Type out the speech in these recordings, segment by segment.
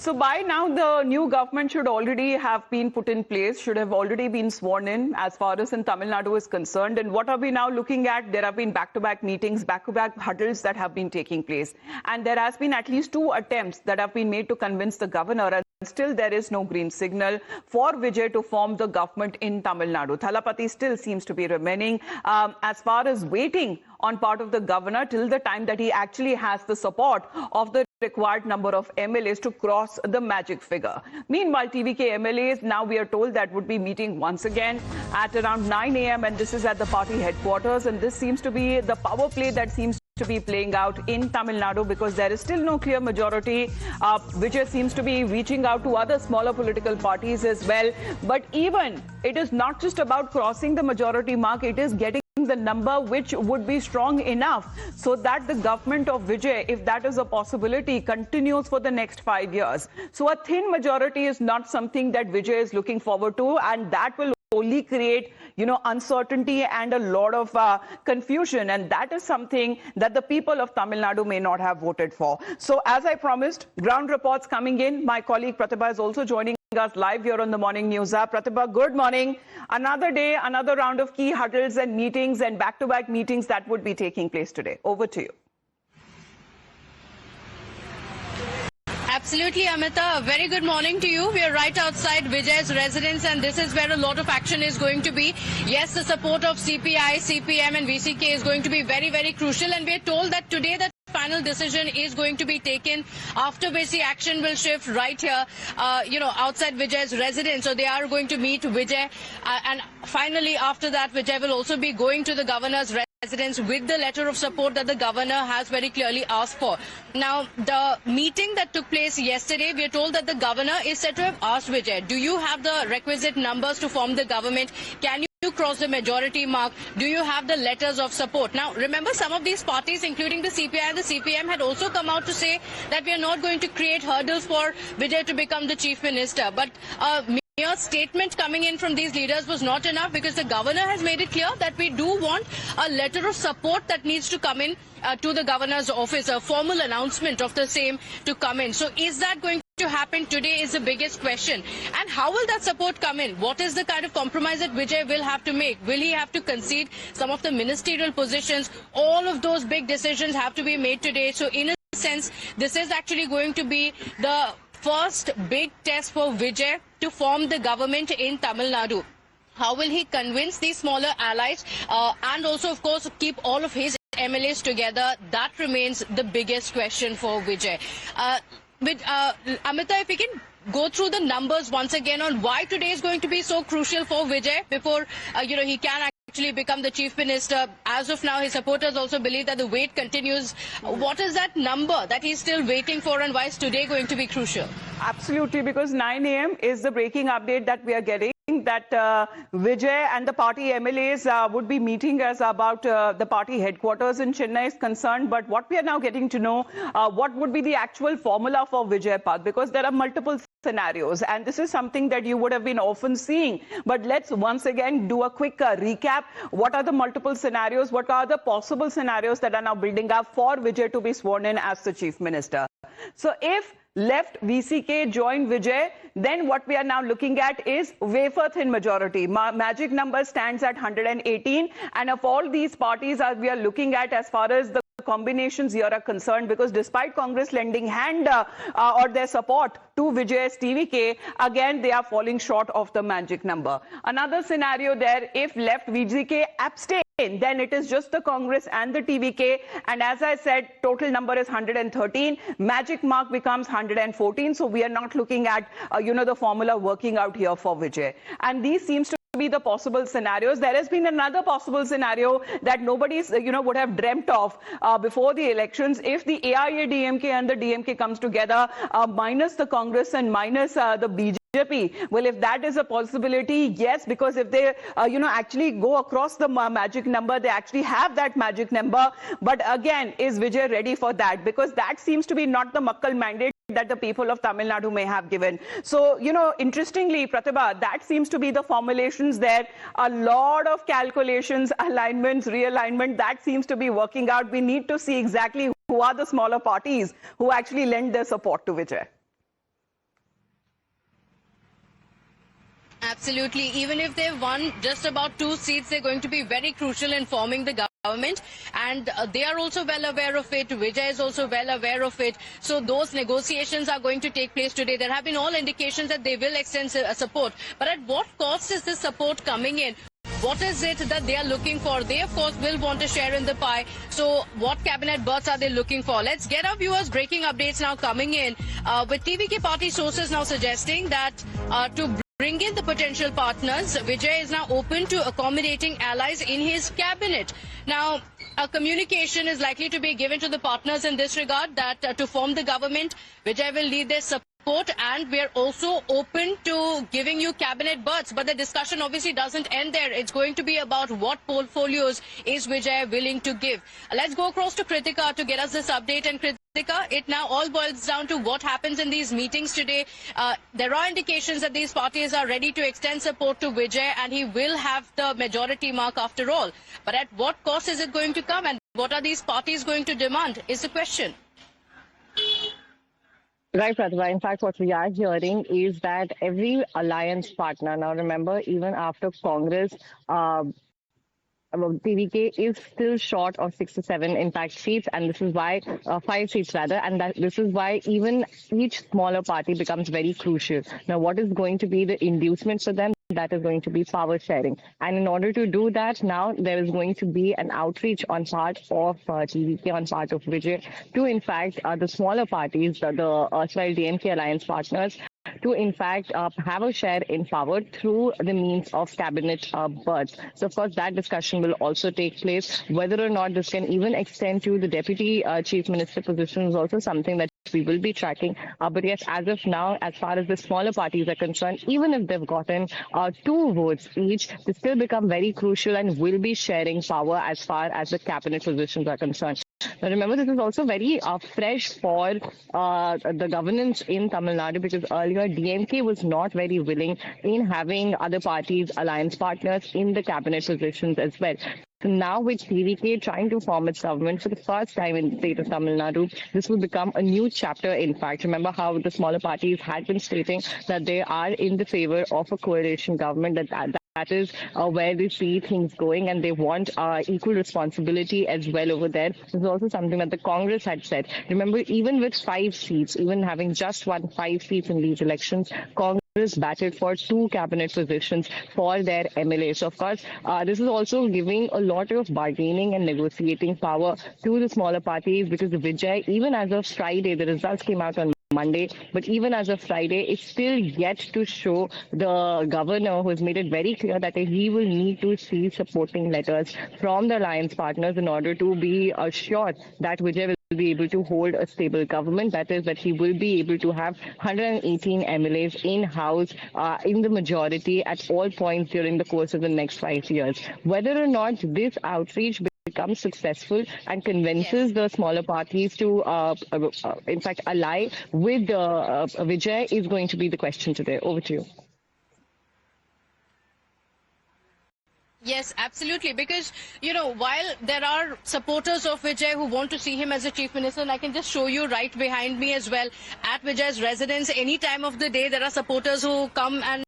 So by now, the new government should already have been put in place, should have already been sworn in as far as in Tamil Nadu is concerned. And what are we now looking at? There have been back-to-back meetings, back-to-back huddles that have been taking place. And there has been at least 2 attempts that have been made to convince the governor. And still there is no green signal for Vijay to form the government in Tamil Nadu. Thalapathy still seems to be remaining as far as waiting on part of the governor till the time that he actually has the support of the required number of MLAs to cross the magic figure. Meanwhile, TVK MLAs, now we are told that would be meeting once again at around 9 a.m. and this is at the party headquarters, and this seems to be the power play that seems to be playing out in Tamil Nadu because there is still no clear majority. Vijay seems to be reaching out to other smaller political parties as well. But even it is not just about crossing the majority mark, it is getting the number which would be strong enough so that the government of Vijay, if that is a possibility, continues for the next 5 years. So a thin majority is not something that Vijay is looking forward to, and that will only create, uncertainty and a lot of confusion. And that is something that the people of Tamil Nadu may not have voted for. So as I promised, ground reports coming in. My colleague Pratibha is also joining us live here on the Morning News app. Pratibha, good morning. Another day, another round of key huddles and meetings and back-to-back meetings that would be taking place today. Over to you. Absolutely, Amita. A very good morning to you. We are right outside Vijay's residence, and this is where a lot of action is going to be. Yes, the support of CPI, CPM and VCK is going to be very, very crucial, and we are told that today that final decision is going to be taken, after which the action will shift right here, outside Vijay's residence. So they are going to meet Vijay, and finally after that, Vijay will also be going to the governor's residence with the letter of support that the governor has very clearly asked for. Now, the meeting that took place yesterday, we are told that the governor is said to have asked Vijay, do you have the requisite numbers to form the government? Can you cross the majority mark? Do you have the letters of support? Now, remember, some of these parties, including the CPI and the CPM, had also come out to say that we are not going to create hurdles for Vijay to become the chief minister. But mere statement coming in from these leaders was not enough, because the governor has made it clear that we do want a letter of support that needs to come in to the governor's office, a formal announcement of the same to come in. So is that going to happen today is the biggest question. And how will that support come in? What is the kind of compromise that Vijay will have to make? Will he have to concede some of the ministerial positions? All of those big decisions have to be made today. So in a sense, this is actually going to be the first big test for Vijay to form the government in Tamil Nadu. How will he convince these smaller allies and also, of course, keep all of his MLAs together? That remains the biggest question for Vijay. Amita, if we can go through the numbers once again on why today is going to be so crucial for Vijay before he can actually become the chief minister. As of now, his supporters also believe that the wait continues. What is that number that he's still waiting for, and why is today going to be crucial? Absolutely, because 9 a.m. is the breaking update that we are getting, that Vijay and the party MLAs would be meeting as about the party headquarters in Chennai is concerned. But what we are now getting to know, what would be the actual formula for Vijay Path, because there are multiple scenarios, and this is something that you would have been often seeing. But let's once again do a quick recap. What are the multiple scenarios? What are the possible scenarios that are now building up for Vijay to be sworn in as the chief minister? So if left VCK join Vijay, then what we are now looking at is wafer thin majority. Magic number stands at 118, and of all these parties we are looking at as far as the combinations here are concerned, because despite Congress lending hand or their support to Vijay's TVK, again they are falling short of the magic number. Another scenario there, if left VCK abstain, then it is just the Congress and the TVK, and as I said, total number is 113. Magic mark becomes 114. So we are not looking at the formula working out here for Vijay. And these seems to be the possible scenarios. There has been another possible scenario that nobody would have dreamt of before the elections. If the AIADMK and the DMK comes together, minus the Congress and minus the BJP. Well, if that is a possibility, yes, because if they, actually go across the magic number, they actually have that magic number. But again, is Vijay ready for that? Because that seems to be not the Makkal mandate that the people of Tamil Nadu may have given. So, interestingly, Pratibha, that seems to be the formulations there. A lot of calculations, alignments, realignment, that seems to be working out. We need to see exactly who are the smaller parties who actually lend their support to Vijay. Absolutely. Even if they've won just about 2 seats, they're going to be very crucial in forming the government. And they are also well aware of it. Vijay is also well aware of it. So those negotiations are going to take place today. There have been all indications that they will extend support. But at what cost is this support coming in? What is it that they are looking for? They, of course, will want a share in the pie. So what cabinet berths are they looking for? Let's get our viewers breaking updates now coming in with TVK party sources now suggesting that to bring in the potential partners, Vijay is now open to accommodating allies in his cabinet. Now, a communication is likely to be given to the partners in this regard that to form the government, Vijay will lead their support and we are also open to giving you cabinet berths. But the discussion obviously doesn't end there. It's going to be about what portfolios is Vijay willing to give. Let's go across to Kritika to get us this update. And Kritika, it now all boils down to what happens in these meetings today. There are indications that these parties are ready to extend support to Vijay and he will have the majority mark after all. But at what cost is it going to come and what are these parties going to demand is the question. Right, Pratibha. In fact, what we are hearing is that every alliance partner, now remember, even after Congress, TVK is still short of 6 to 7 impact seats, and this is why 5 seats rather, and this is why even each smaller party becomes very crucial. Now, what is going to be the inducement for them? That is going to be power sharing. And in order to do that, now there is going to be an outreach on part of TVK, on part of Vijay, to in fact the smaller parties, the erstwhile DMK alliance partners, to in fact have a share in power through the means of cabinet berths. So of course that discussion will also take place. Whether or not this can even extend to the deputy chief minister position is also something that we will be tracking. But yes, as of now, as far as the smaller parties are concerned, even if they've gotten 2 votes each, they still become very crucial and will be sharing power as far as the cabinet positions are concerned. Now remember, this is also very fresh for the governance in Tamil Nadu, because earlier DMK was not very willing in having other parties, alliance partners in the cabinet positions as well. So now with TVK trying to form its government for the first time in the state of Tamil Nadu, this will become a new chapter. In fact, remember how the smaller parties had been stating that they are in the favor of a coalition government, that is where they see things going, and they want equal responsibility as well over there. This is also something that the Congress had said. Remember, even with 5 seats, even having just won 5 seats in these elections, Congress batted for 2 cabinet positions for their MLAs. So of course, this is also giving a lot of bargaining and negotiating power to the smaller parties, because the Vijay, even as of Friday, the results came out on Monday, but even as of Friday, it's still yet to show the governor, who has made it very clear that he will need to see supporting letters from the alliance partners in order to be assured that Vijay will be able to hold a stable government. That is, that he will be able to have 118 MLAs in-house in the majority at all points during the course of the next 5 years. Whether or not this outreach becomes successful and convinces the smaller parties to, in fact, ally with Vijay is going to be the question today. Over to you. Yes, absolutely. Because, you know, while there are supporters of Vijay who want to see him as a chief minister, and I can just show you right behind me as well, at Vijay's residence, any time of the day, there are supporters who come and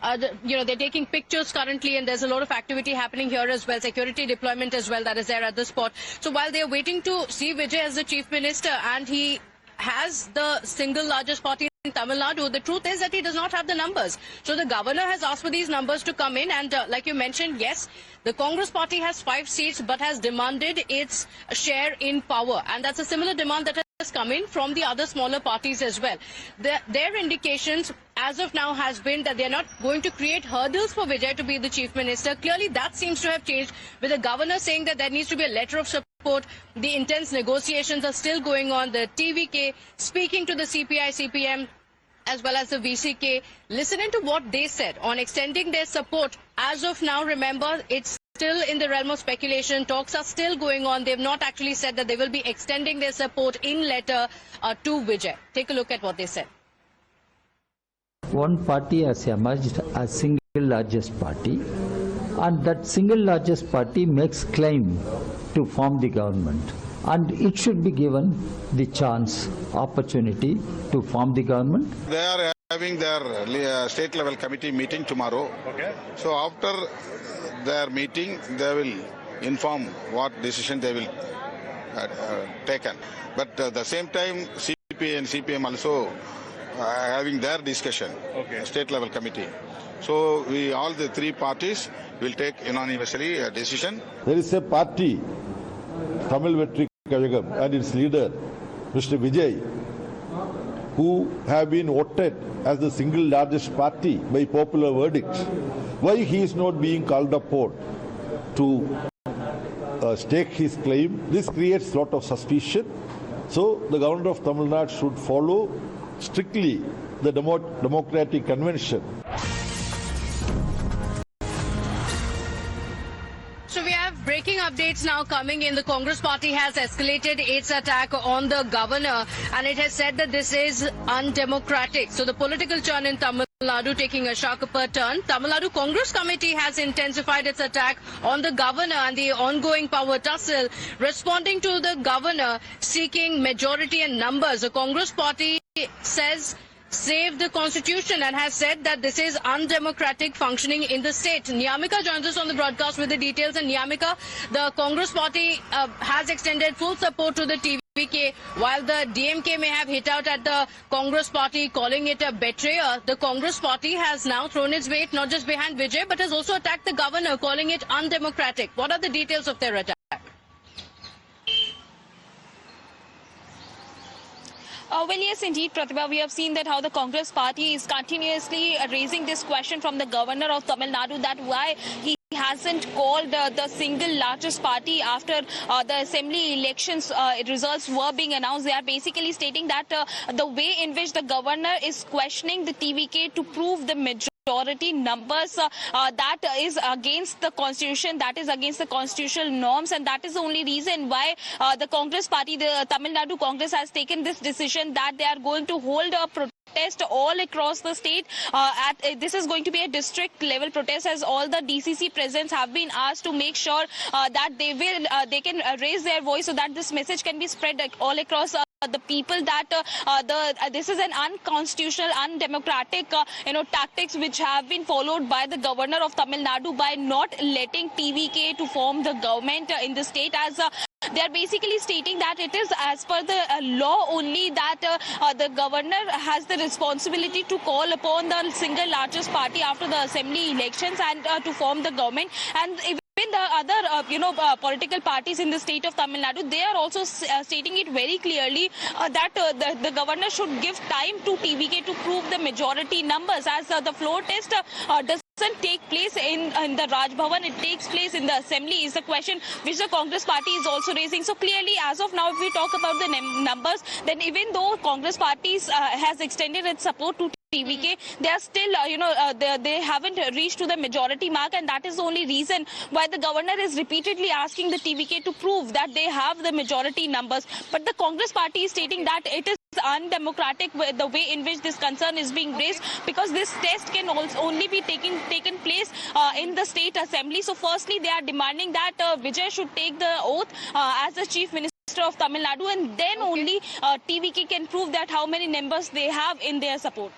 they're taking pictures currently, and there's a lot of activity happening here as well, security deployment as well that is there at the spot. So while they're waiting to see Vijay as the chief minister, and he has the single largest party in Tamil Nadu, the truth is that he does not have the numbers. So the governor has asked for these numbers to come in, and like you mentioned, yes, the Congress party has 5 seats but has demanded its share in power, and that's a similar demand that has come in from the other smaller parties as well. Their indications as of now has been that they're not going to create hurdles for Vijay to be the chief minister. Clearly that seems to have changed, with the governor saying that there needs to be a letter of support. The intense negotiations are still going on. The TVK speaking to the CPI, CPM as well as the VCK, listening to what they said on extending their support. As of now, remember, it's still in the realm of speculation. Talks are still going on. They've not actually said that they will be extending their support in letter to Vijay. Take a look at what they said. One party has emerged as single largest party, and that single largest party makes claim to form the government, and it should be given the chance, opportunity to form the government. They are having their state level committee meeting tomorrow. Okay. So after their meeting, they will inform what decision they will taken. But at the same time, CPI and CPM also having their discussion, Okay. state level committee. So we all the three parties will take unanimously a decision. There is a party, Tamil Vetri Kazhagam, and its leader, Mr. Vijay, who have been voted as the single largest party by popular verdict. Why he is not being called upon to stake his claim? This creates a lot of suspicion. So the governor of Tamil Nadu should follow strictly the democratic convention. So we have breaking updates now coming in. The Congress party has escalated its attack on the governor and it has said that this is undemocratic. So the political churn in Tamil Nadu taking a sharper turn. Tamil Nadu Congress Committee has intensified its attack on the governor and the ongoing power tussle, responding to the governor seeking majority and numbers. The Congress party says save the constitution and has said that this is undemocratic functioning in the state. Niyamika joins us on the broadcast with the details. And Niyamika, the Congress party has extended full support to the TVK, while the DMK may have hit out at the Congress party, calling it a betrayer. The Congress party has now thrown its weight not just behind Vijay, but has also attacked the governor, calling it undemocratic. What are the details of their attack? Well, yes, indeed, Pratibha. We have seen that how the Congress party is continuously raising this question from the governor of Tamil Nadu, that why he hasn't called the single largest party after the assembly elections results were being announced. They are basically stating that the way in which the governor is questioning the TVK to prove the majority numbers, that is against the constitution, that is against the constitutional norms, and that is the only reason why the Congress party, the Tamil Nadu Congress, has taken this decision that they are going to hold a protest all across the state. This is going to be a district level protest, as all the DCC presidents have been asked to make sure that they can raise their voice so that this message can be spread all across the people, that this is an unconstitutional, undemocratic tactics which have been followed by the governor of Tamil Nadu by not letting TVK to form the government in the state, as they are basically stating that it is as per the law only that the governor has the responsibility to call upon the single largest party after the assembly elections and to form the government. And even the other political parties in the state of Tamil Nadu, they are also stating it very clearly that the governor should give time to TVK to prove the majority numbers, as the floor test doesn't take place in the Raj Bhavan, it takes place in the assembly, is the question which the Congress party is also raising. So clearly, as of now, if we talk about the numbers, then even though Congress parties has extended its support to TVK, they are still, they haven't reached to the majority mark, and that is the only reason why the governor is repeatedly asking the TVK to prove that they have the majority numbers. But the Congress party is stating that it is undemocratic the way in which this concern is being raised, because this test can also only be taken place in the state assembly. So firstly, they are demanding that Vijay should take the oath as the chief minister of Tamil Nadu, and then only TVK can prove that how many members they have in their support.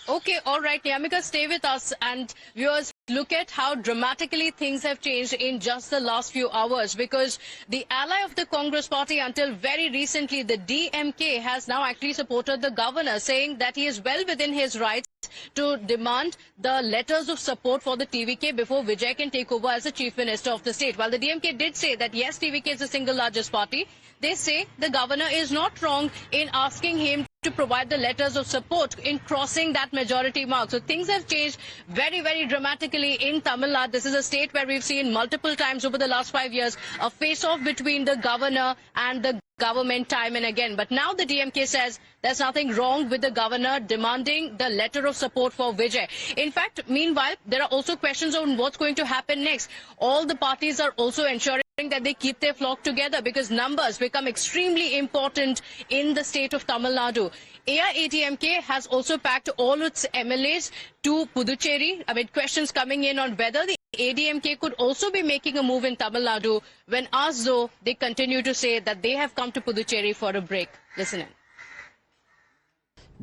Okay, all right, Niyamika, stay with us. And viewers, look at how dramatically things have changed in just the last few hours, because the ally of the Congress party until very recently, the DMK, has now actually supported the governor, saying that he is well within his rights to demand the letters of support for the TVK before Vijay can take over as the chief minister of the state. While the DMK did say that yes, TVK is the single largest party, they say the governor is not wrong in asking him to provide the letters of support in crossing that majority mark. So things have changed very, very dramatically in Tamil Nadu. This is a state where we've seen multiple times over the last 5 years a face-off between the governor and the government time and again. But now the DMK says there's nothing wrong with the governor demanding the letter of support for Vijay. In fact, meanwhile, there are also questions on what's going to happen next. All the parties are also ensuring that they keep their flock together, because numbers become extremely important in the state of Tamil Nadu. AIADMK has also packed all its MLAs to Puducherry amid questions coming in on whether the ADMK could also be making a move in Tamil Nadu. When asked though, they continue to say that they have come to Puducherry for a break. Listen in.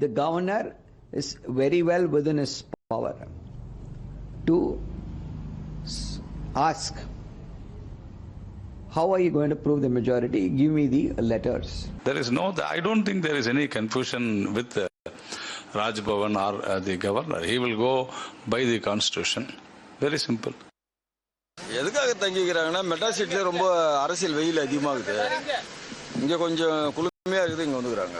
the governor is very well within his power to ask, how are you going to prove the majority? Give me the letters. I don't think there is any confusion with Raj Bhavan or the governor. He will go by the constitution. Very simple. எதுக்காக தங்கிக்கிறாங்கன்னா மெட்ராஸ் சிட்டில ரொம்ப அரசியல் வெயில் அதிகமாகுது. இங்க கொஞ்சம் குளுமையா இருக்குது, இங்க வந்துக்கிறாங்க.